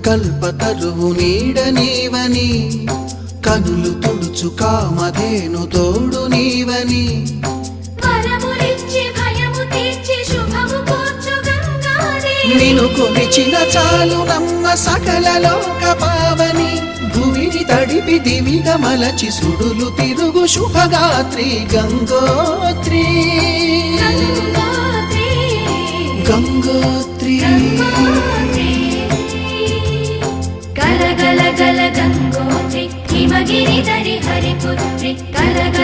కల్పతరువు నీడ నీవని కనులు తుడుచు కామధేను తోడు నీవని నిను కొలిచిన చాలు నమ్మ సకల లోక పావని భూమిని తడిపి దివిగా మలచి సుడులు తిరుగు శుభగాత్రి గంగోత్రి గంగోత్రి గల గల గల గంగోత్రి హిమగిరి ధరి హరిపుత్రి గల గల